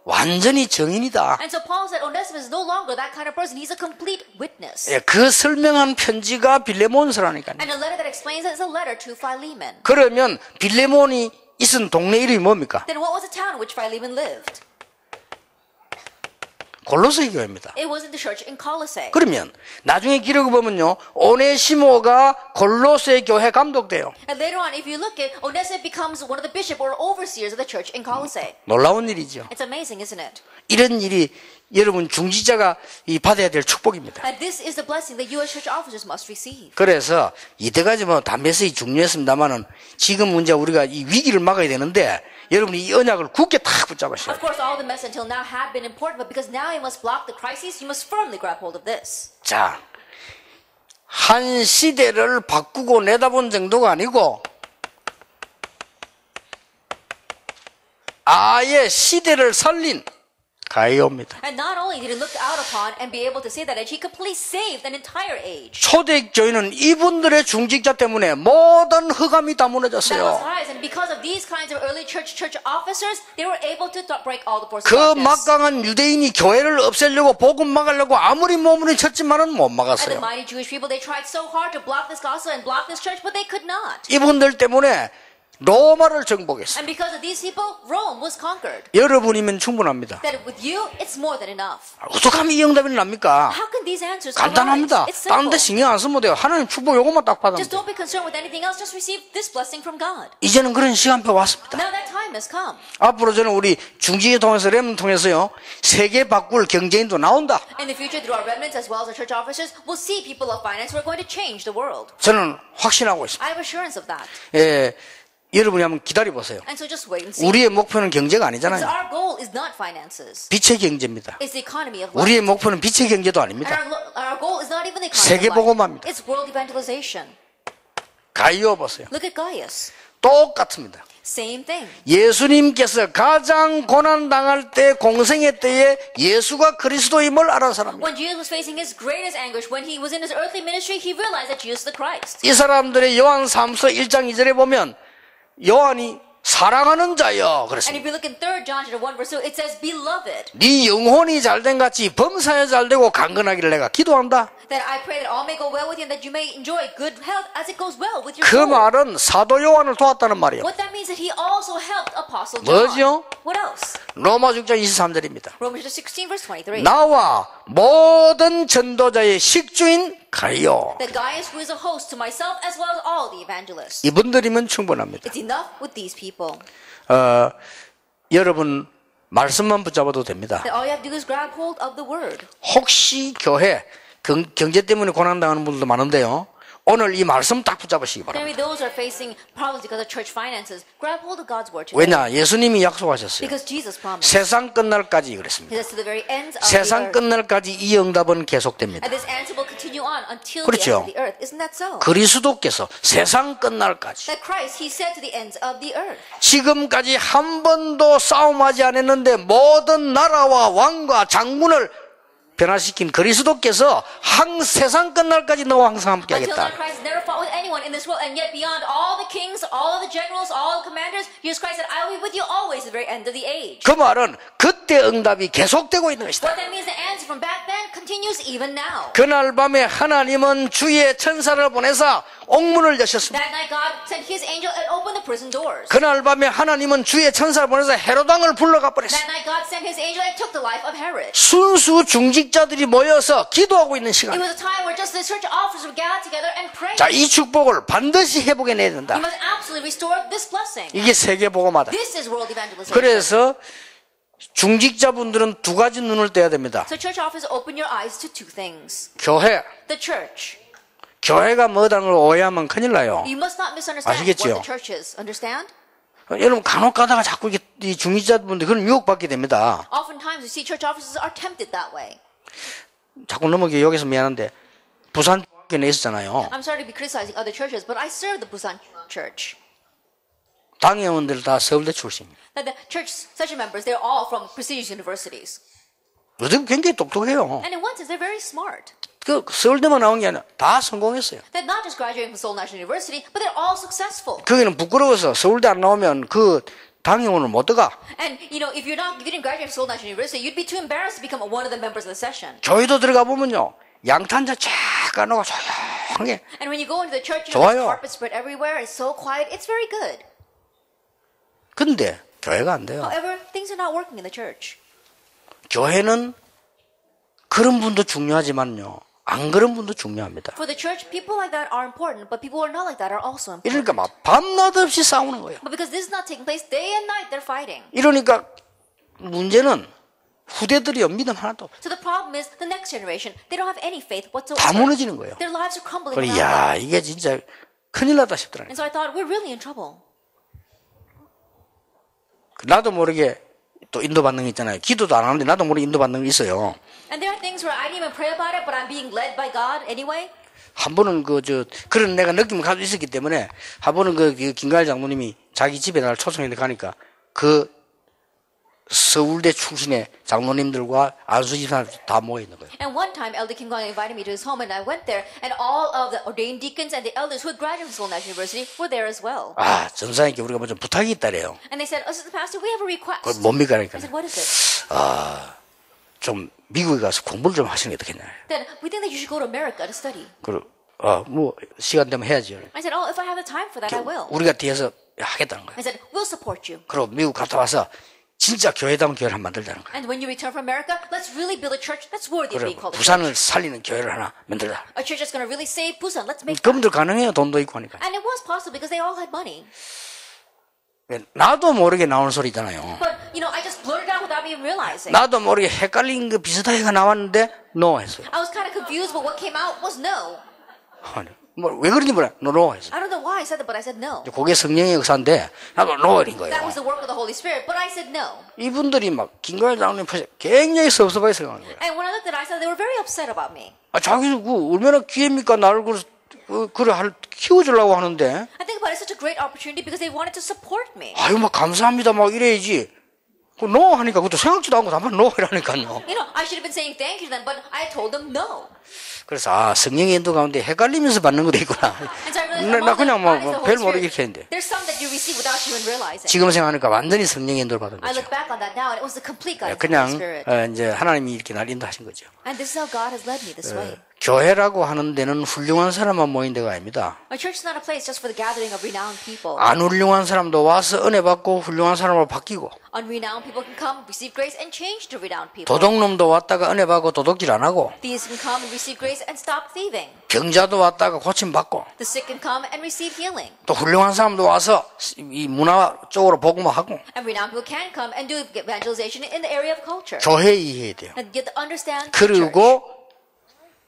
완전히 정인이다. And so Paul said Onesimus is no longer that kind of person. He's a complete witness. 예, 그 설명한 편지가 빌레몬서라니까요. And the letter that explains it is a letter to Philemon. 그러면 빌레몬이 있은 동네 이름이 뭡니까? Then what was the town in which Philemon lived? 골로새 교회입니다. It wasn't the church in Colossae. 그러면 나중에 기록을 보면요, 오네시모가 골로새 교회 감독돼요. And later on, if you look at, Onesimus becomes one of the bishop or overseers of the church in Colossae. 놀라운 일이죠. It's amazing, isn't it? 이런 일이 여러분 중지자가 받아야 될 축복입니다. And this is the blessing that you as church officers must receive. 그래서 이때까지 뭐 담배세이 중요했습니다만은 지금 문제 우리가 이 위기를 막아야 되는데 여러분이 이 언약을 굳게 탁 붙잡으셔야 Of 돼요. course, all the messages until now have been important, but because now you must block the crises, you must firmly grab hold of this. 자, 한 시대를 바꾸고 내다본 정도가 아니고 아예 시대를 살린 가이오입니다. And not only did he look out upon and be able to say that age, he completely saved an entire age. 초대교회는 이분들의 중직자 때문에 모든 흑암이 다 That was 무너졌어요. highest, and because of these kinds of early church officers, they were able to break all the forces 그 of darkness. 막강한 유대인이 교회를 없애려고 복음 막으려고 아무리 몸부림 쳤지만은 못 And the 막았어요. mighty Jewish people, they tried so hard to block this gospel and block this church, but they could not. 이분들 때문에 로마를 정복했어요. And because of these people, Rome was conquered. 여러분이면 충분합니다. That with you, it's more than enough. 어떻게 하면 이 응답이 납니까? How can these answers 간단합니다. arise? It's 다른 데 simple. 신경 안 쓰면 돼요. 하나님 축복 요것만 딱 받으면 Just 돼요. don't be concerned with anything else. Just receive this blessing from God. 이제는 그런 시간표 왔습니다. Now that time has come. 앞으로 저는 우리 중지에 통해서 렘을 통해서요, 세계 바꿀 경제인도 나온다. In the future, through our remnants as well as our church officers, we'll see people of finance who are going to change the world. 저는 확신하고 있습니다. I have assurance of that. 예, 여러분이 한번 기다려 보세요. And so just wait and see. 우리의 목표는 경제가 Because 아니잖아요. our goal is not finances. 빛의 경제입니다. It's the economy of life. 우리의 목표는 빛의 경제도 And 아닙니다. our goal is not even the 세계 economy of 복음화입니다. life. It's world evangelization. 가이오 보세요. Look at Gaius. 똑같습니다. Same thing. 예수님께서 가장 고난당할 때, 공생의 때에 예수가 그리스도임을 알은 사람입니다. When Jesus was facing his greatest anguish, when he was in his earthly ministry, he realized that Jesus is the Christ. 이 사람들의 요한 3서 1장 2절에 보면 요한이 사랑하는 자여 And 그랬습니다. if you look in 3 John chapter 1 verse 2, it says, Beloved, 네 영혼이 잘된 같이 범사에 잘되고 강건하기를 내가 기도한다. that I pray that all may go well with you and that you may enjoy good health as it goes well with your 그 soul. 말은 사도 요한을 도왔다는 말이에요. What that means is that he also helped Apostle John. 뭐죠? What else? 로마 6장 23절입니다. Romans chapter 16 verse 23. 나와 모든 전도자의 식주인 가요. That Gaius, who is a host to myself as well as all the evangelists. 이분들이면 충분합니다. It's enough with these people. 여러분 말씀만 붙잡아도 됩니다. That all you have to do is grab hold of the word. 혹시 교회 경제 때문에 고난당하는 분들도 많은데요. 오늘 이 말씀 딱 붙잡으시기 바랍니다. Maybe those are facing problems because of church finances. Grab hold of God's word today. 왜냐? 예수님이 약속하셨어요. Because Jesus promised. 세상 끝날까지 그랬습니다. He says to the very ends of the 세상 earth. 끝날까지 이 응답은 계속됩니다. And this answer will continue on until 그렇죠. the ends of the earth. Isn't that so? 그리스도께서 세상 끝날까지 That Christ, he said to the ends of the earth. 지금까지 한 번도 싸움하지 않았는데 모든 나라와 왕과 장군을 변화시킨 그리스도께서 세상 끝날까지 너와 항상 함께 Until now, 하겠다. Christ never fought with anyone in this world, and yet beyond all the kings, all the generals, all the commanders, Jesus Christ said, I will be with you always to the very end of the age. 그 말은 그때 응답이 계속되고 있는 것이다. What that means, the answer from back then continues even now. 그날 밤에 하나님은 주의 천사를 보내사 옥문을 여셨습니다. That night, God sent his angel and opened the prison doors. 그날 밤에 하나님은 주의 천사를 보내서 헤로당을 불러가 버렸어요. That night, God sent his angel and took the life of Herod. 순수 중직자들이 모여서 기도하고 있는 It 시간. was a time where just the church officers would gather together and pray. 자, 이 축복을 반드시 회복해내야 된다. You must absolutely restore this blessing. 이게 세계복음화다. This is world evangelization. 그래서 중직자분들은 두 가지 눈을 떼야 됩니다. So church officers, open your eyes to two things. 교회. The church. 교회가 뭐라는 걸 오해하면 큰일 나요. You must not misunderstand 아시겠지요? what the church is. Understand? 여러분 간혹 가다가 자꾸 이 중직자분들 그런 유혹받게 됩니다. Oftentimes, you see church officers are tempted that way. 자꾸 넘어게 여기서 미안한데 부산 교회에 있었잖아요. I'm sorry to be criticizing other churches, but I serve the Busan Church. 당회원들 다 서울대 출신입니다. That the church session members, they're all from prestigious universities. 요즘 굉장히 똑똑해요. And in one sense, they're very smart. 그 서울대만 나온 게 아니라 다 성공했어요. They're not just graduating from Seoul National University, but they're all successful. 거기는 부끄러워서 서울대 안 나오면 그 당회원을 못 들어가. And you know, if you didn't graduate from Seoul National University, you'd be too embarrassed to become one of the members of the session. 교회도 들어가 보면요, 양탄자 쫙 까놓고 조용하게. And when you go into the church, you 좋아요. have carpet spread everywhere. It's so quiet. It's very good. 근데 교회가 안 돼요. However, things are not working in the church. 교회는 그런 분도 중요하지만요. 안 그런 분도 중요합니다. For the church, people like that are important, but people who are not like that are also important. 이러니까 막 밤낮 없이 싸우는 거예요. But because this is not taking place day and night, they're fighting. 이러니까 문제는 후대들이요 믿음 하나도 없어요. So the problem is the next generation, they don't have any faith 다 whatsoever. 무너지는 거예요. Their lives are crumbling 그래, around 야 them. 이게 진짜 큰일 났다 싶더라고요. And so I thought, we're really in trouble. 나도 모르게 또 인도받는 거 있잖아요. 기도도 안 하는데 나도 모르게 인도받는 거 있어요. And there are things where I didn't even pray about it, but I'm being led by God anyway. 한 번은 그런 내가 느낌을 가지고 있었기 때문에 한 번은 그 김가일 장로님이 자기 집에 나를 초청해 가니까 그 서울대 출신의 장로님들과 안수 집사들 다 모여 있는 거예요. And one time, Elder Kim Kwang invited me to his home, and I went there, and all of the ordained deacons and the elders who had graduated from Seoul National University were there as well. 아, 전사님께 우리가 뭐 좀 부탁이 있다래요. And they said, Assistant Pastor, we have a request. 그걸 뭡니까? I 그러니까 said, what is it? 좀 미국에 가서 공부를 좀 하시는 게 어떻겠냐. Then we think that you should go to America to study. 그리고 뭐 시간 되면 해야죠. I said, oh, if I have the time for that, I will. 우리가 뒤에서 하겠다는 거예요. I said, we'll support you. 그리고 미국 갔다 와서 진짜 교회다운 교회를 한번 만들자는 거예요. And when you return from America, let's really build a church that's worthy of being 그리고 called a church. 부산을 살리는 교회를 하나 만들자. A church that's going to really save Busan. Let's make that. 그분들 가능해요. 돈도 있고 하니까. And it was possible because they all had money. 나도 모르게 나오는 소리 있잖아요. But, you know, I just blurted out without even realizing. 나도 모르게 헷갈린 거 비슷하게가 나왔는데 no 했어요. I was kind of confused, but what came out was no. 뭐 왜 그런지 몰라. no 했어요. I don't know why I said that, but I said no. 그게 성령의 역사인데 나도 no 이런 That 거예요. was the work of the Holy Spirit, but I said no. 이분들이 막 김가일 장로님 굉장히 섭섭하게 생각하는 거예요. And when I looked at it, I said they were very upset about me. 자기도 얼마나 기회입니까? 나를 키워주려고 하는데. I think about it, it's such a great opportunity because they wanted to support me. 아유, 막 감사합니다. 막 이래야지. no 하니까 그것도 생각지도 않고 다만 no 이라니까요. You know, I should have been saying thank you to them, but I told them no. 그래서 성령의 인도 가운데 헷갈리면서 받는 것도 있구나. And so I realized 나 그냥 among the bodies of the 별 Holy 모르게 Spirit, 이렇게 했는데. there's some that you receive without you even realizing. 지금 생각하니까 완전히 성령의 인도를 받은 I 거죠. look back on that now, and it was the complete guidance of the Holy 그냥 Spirit. 이제 하나님이 이렇게 날 인도하신 거죠. And this is how God has led me this way. 교회라고 하는 데는 훌륭한 사람만 모인 데가 아닙니다. A church is not a place just for the gathering of renowned people. 안 훌륭한 사람도 와서 은혜 받고 훌륭한 사람으로 바뀌고 Unrenowned people can come, receive grace, and change to renowned people. 도둑놈도 왔다가 은혜 받고 도둑질 안 하고 Thieves can come and receive grace and stop thieving. 병자도 왔다가 고침 받고 The sick can come and receive healing. 또 훌륭한 사람도 와서 이 문화 쪽으로 복음을 하고 And renowned people can come and do evangelization in the area of culture. 교회 이해해야 돼요. And get to understand the church. 그리고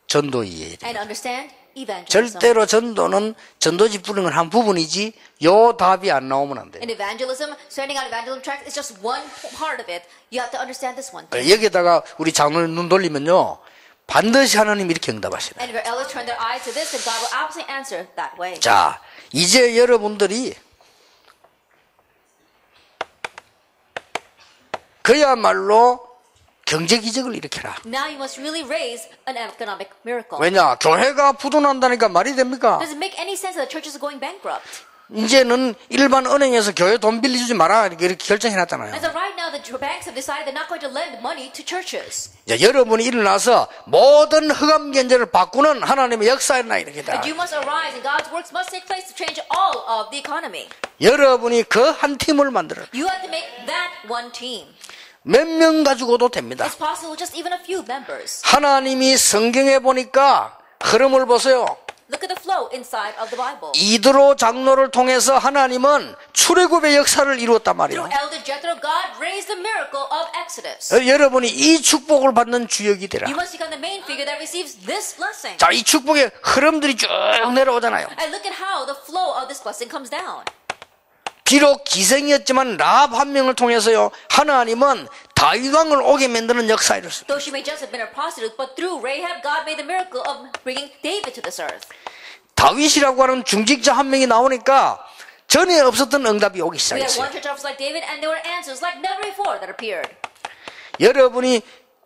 전도 이해해야 돼요. And understand evangelism. 절대로 전도는 전도지 뿌리는 건 한 부분이지 요 답이 안 나오면 안 돼요. In evangelism, sending out evangelism tracts is just one part of it. You have to understand this one thing. 여기다가 우리 장로님 눈 돌리면요 반드시 하나님 이렇게 응답하시네. And if your elders turn their eyes to this, then God will absolutely answer that way. 자, 이제 여러분들이 그야말로 경제 기적을 일으켜라. Now you must really raise an economic miracle. 왜냐? 교회가 부도난다니까 말이 됩니까? Does it make any sense that the churches are going bankrupt? 이제는 일반 은행에서 교회 돈 빌려주지 마라 이렇게 결정해놨잖아요. And so right now the banks have decided they're not going to lend money to churches. 이제 여러분이 일어나서 모든 흑암 견제를 바꾸는 하나님의 역사였나 이렇게다. But you must arise and God's works must take place to change all of the economy. 여러분이 그 한 팀을 만들어. You have to make that one team. 몇 명 가지고도 됩니다. It's possible just even a few members. 하나님이 성경에 보니까 흐름을 보세요. Look at the flow inside of the Bible. 이드로 장로를 통해서 하나님은 출애굽의 역사를 이루었단 말이에요. Through Elder Jethro, God raised the miracle of Exodus. 여러분이 이 축복을 받는 주역이 되라. You must become the main figure that receives this blessing. 자, 이 축복의 흐름들이 쭉 내려오잖아요. And look at how the flow of this blessing comes down. 비록 기생이었지만 라합 한 명을 통해서요 하나님은 다윗 왕을 오게 만드는 역사를 이뤘어요. Though she may just have been a prostitute, but through Rahab, God made the miracle of bringing David to this earth. 다윗이라고 하는 중직자 한 명이 나오니까 전에 없었던 응답이 오기 We had 시작했어요. one church officer like David, and there were answers like never before that appeared. 여러분이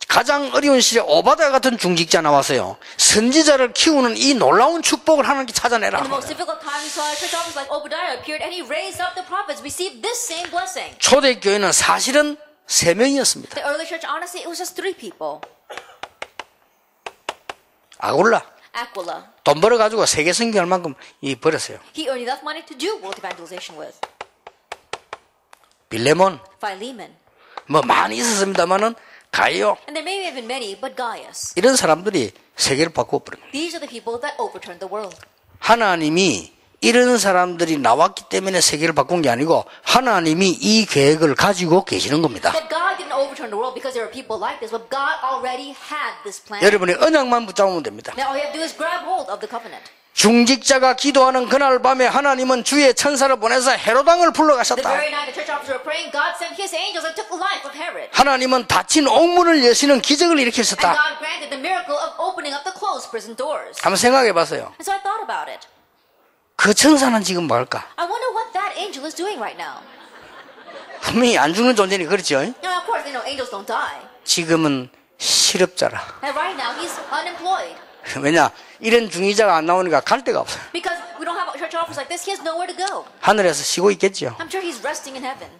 가장 어려운 시절에 오바다 같은 중직자 나와서요 선지자를 키우는 이 놀라운 축복을 하나님께 찾아내라. In the most difficult time, we saw a church officer like Obadiah appeared, and he raised up the prophets, received this same blessing. 초대교회는 사실은 3명이었습니다. The early church, honestly, it was just 3 people. 아굴라 Aquila. 돈 벌어가지고 세계 선교할 만큼 벌었어요. He earned enough money to do world evangelization with. 빌레몬 Philemon. 뭐 많이 있었습니다만은 가이오 And there may have been many, but Gaius. 이런 사람들이 세계를 바꾸어버린 거예요. These are the people that overturned the world. 하나님이 이런 사람들이 나왔기 때문에 세계를 바꾼 게 아니고 하나님이 이 계획을 가지고 계시는 겁니다. That God didn't overturn the world because there are people like this, but God already had this plan. 여러분이 언약만 붙잡으면 됩니다. Now all you have to do is grab hold of the covenant. 중직자가 기도하는 그날 밤에 하나님은 주의 천사를 보내서 헤로당을 The 불러가셨다. very night the church officers were praying, God sent his angels and took the life of Herod. 하나님은 닫힌 옥문을 여시는 기적을 And 일으키셨다. God granted the miracle of opening up the closed prison doors. 한번 생각해 봤어요. And so I thought about it. 그 천사는 지금 뭘까? I wonder what that angel is doing right now. 분명히 안 죽는 존재니 그렇죠? Now, of course, they know angels don't die. 지금은 실업자라. And right now, he's unemployed. 왜냐? 이런 중위자가 안 나오니까 갈 데가 없어요. Because we don't have church offers like this, he has nowhere to go. 하늘에서 쉬고 있겠죠. I'm sure he's resting in heaven.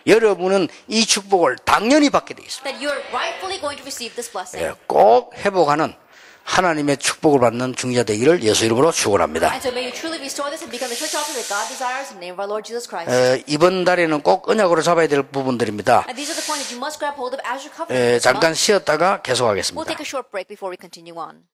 여러분은 이 축복을 당연히 받게 돼 있습니다. That you're rightfully going to receive this blessing. 예, 꼭 회복하는 하나님의 축복을 받는 중위자 되기를 예수 이름으로 축원합니다. And so may you truly restore this and become the church officer that God desires in the name of our Lord Jesus Christ. 이번 달에는 꼭 언약으로 잡아야 될 부분들입니다. And these are the points that you must grab hold of as your covenant. 잠깐 We'll 쉬었다가 계속하겠습니다. take a short break before we continue on.